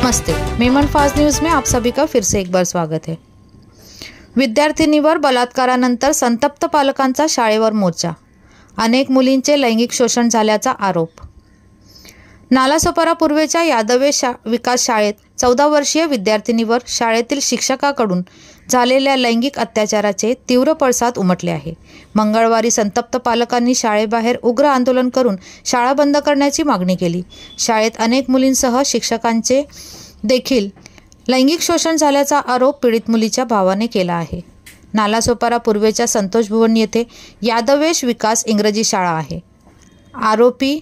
नमस्ते, Memon fast news में आप सभी का फिर से एक बार स्वागत है। विद्यार्थिनीवर बलात्कारानंतर संतप्त पालकांचा शाळेवर मोर्चा, अनेक मुलींचे लैंगिक शोषण झाल्याचा आरोप। नालासोपारा पूर्वेच्या यादवे विकास शाळेत 14 वर्षीय विद्यार्थिनीवर शाळेतील शिक्षकाकडून झालेल्या लैंगिक अत्याचाराचे तीव्र पडसाद उमटले आहे। मंगळवारी संतप्त पालकांनी शाळेबाहेर उग्र आंदोलन करून शाळा बंद करण्याची मागणी केली। शाळेत अनेक मुलींसह शिक्षकांचे देखील लैंगिक शोषण झाल्याचा आरोप पीडित मुलीच्या भावाने केला आहे। नालासोपारा पूर्वेच्या संतोष भुवन येथे यादवेश विकास इंग्रजी शाळा आहे। आरोपी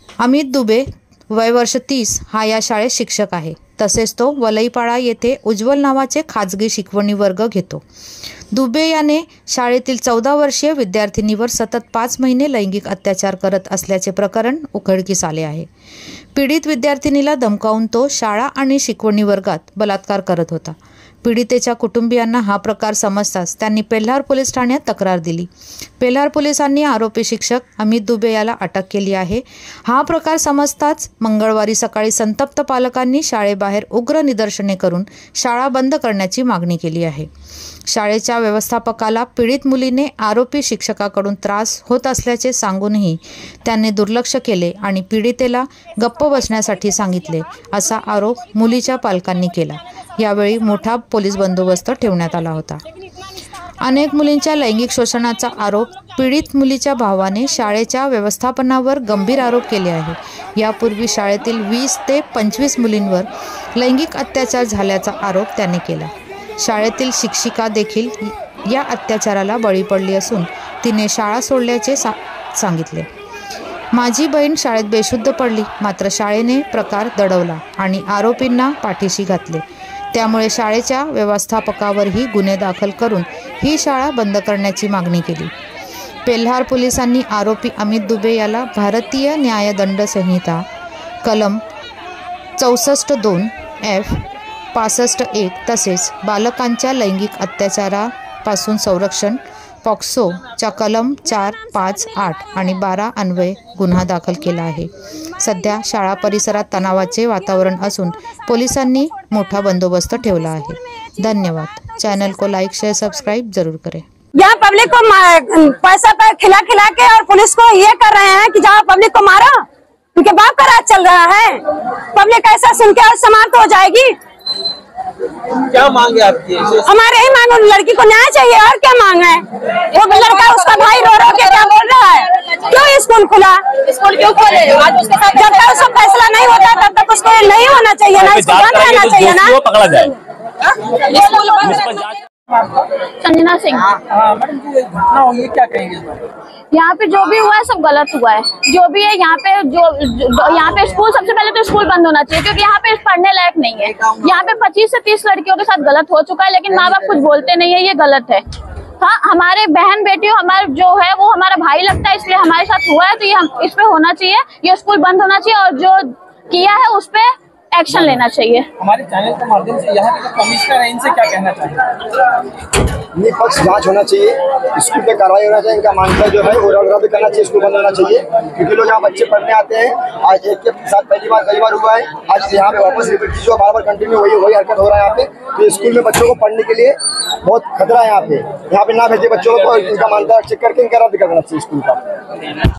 अमित दुबे वय वर्ष 30 हा या शाळेत शिक्षक आहे। तसेच तो वलईपाडा येथे उज्ज्वल नावाचे खाजगी शिकवणी वर्ग घेतो। दुबे याने शाळेतील 14 वर्षीय विद्यार्थिनीवर सतत 5 महिने लैंगिक अत्याचार करत असल्याचे प्रकरण उघडकीस आले आहे। पीडित विद्यार्थिनीला धमकावून तो शाळा आणि शिकवणी वर्गात बलात्कार करत होता। पीडितेच्या कुटुंबियांना हा प्रकार समजताच त्यांनी पेल्हार पोलीस ठाण्यात तक्रार दिली। पेल्हार पोलिसांनी आरोपी शिक्षक अमित दुबे याला अटक केली आहे। हा प्रकार समजताच मंगळवारी सकाळी संतप्त पालकांनी शाळेबाहेर उग्र निदर्शने करून शाळा बंद करण्याची मागणी केली आहे। शाळेच्या व्यवस्थापकाला पीडित मुलीने आरोपी शिक्षकाकडून त्रास होत असल्याचे सांगूनही त्यांनी दुर्लक्ष केले आणि पीडितेला गप्प बसण्यासाठी सांगितले, असा आरोप मुलीच्या पालकांनी केला। यावेळी मोठा पोलीस बंदोबस्त ठेवण्यात आला होता। अनेक मुलींच्या लैंगिक शोषणाचा आरोप पीडित मुलीच्या भावाने शाळेच्या व्यवस्थापनावर गंभीर आरोप केले आहे। यापूर्वी शाळेतील 20 ते 25 मुलींवर लैंगिक अत्याचार झाल्याचा आरोप त्याने केला। शाळेतील शिक्षिका देखील या अत्याचाराला बळी पडली असून तिने शाळा सोडल्याचे सांगितले। माझी बहीण शाळेत बेशुद्ध पडली, मात्र शाळेने प्रकार दडवला आणि आरोपींना पाठीशी घातले। त्यामुळे शाळेच्या व्यवस्थापकावरही गुन्हे दाखल करून ही शाळा बंद करण्याची मागणी केली। पेल्हार पोलिसांनी आरोपी अमित दुबे याला भारतीय न्यायदंड संहिता कलम 64(2) F 65(1) तसेच बालकांच्या लैंगिक अत्याचारापासून संरक्षण पॉक्सोच्या कलम 4, 5, 8 आणि 12 अन्वये गुन्हा दाखल केला आहे। सध्या शाळा परिसरात तणावाचे वातावरण असून पोलिसांनी मोठा बंदोबस्त ठेवला आहे। धन्यवाद। चैनल को लाइक शेयर सब्सक्राइब जरूर करें। यहाँ पब्लिक को पैसा पर खिला के और पुलिस को ये कर रहे हैं कि जहाँ पब्लिक को मारा उनके बाप का राज चल रहा है। पब्लिक ऐसा सुन के और समाप्त हो जाएगी। क्या मांग है आपकी? हमारे ही मांग, लड़की को न्याय चाहिए और क्या मांग है। वो लड़का उसका भाई रो के क्या बोल रहा है, क्यों स्कूल खुला, स्कूल क्यों खोले? आज उसके साथ जब तक उसका फैसला नहीं होता तब तक उसको नहीं होना चाहिए ना, इसको बंद रहना चाहिए ना। पकड़ा जाए। संजना सिंह। मैडम जी, घटना हुई है, क्या कहेंगे? यहाँ पे जो भी हुआ है सब गलत हुआ है। जो भी है यहाँ पे यहाँ पे स्कूल, सबसे पहले तो स्कूल बंद होना चाहिए क्योंकि यहाँ पे पढ़ने लायक नहीं है। यहाँ पे 25 से 30 लड़कियों के साथ गलत हो चुका है, लेकिन माँ बाप कुछ बोलते नहीं है, ये गलत है। हाँ, हमारे बहन बेटियों, हमारे जो है वो हमारा भाई लगता है, इसलिए हमारे साथ हुआ है, तो ये इस पे होना चाहिए, ये स्कूल बंद होना चाहिए और जो किया है उस पे एक्शन लेना चाहिए। हमारे चैनल के माध्यम से यहाँ के कमिश्नर है, इनसे क्या कहना चाहिए? निष्पक्ष जांच होना चाहिए, स्कूल पे कार्रवाई होना चाहिए, इनका मानना जो है वो रद्द करना चाहिए, स्कूल बंद होना चाहिए। क्योंकि लोग यहाँ बच्चे पढ़ने आते हैं, आज एक के साथ कई बार हुआ है, आज यहाँ पे वापस रिपीट जो बार कंटिन्यू वही हरकत हो रहा है यहाँ पे। तो स्कूल में बच्चों को पढ़ने के लिए बहुत खतरा है। यहाँ पे ना भेजे बच्चों को, इनका मानता चेक करके इनका रद्द करना चाहिए स्कूल का।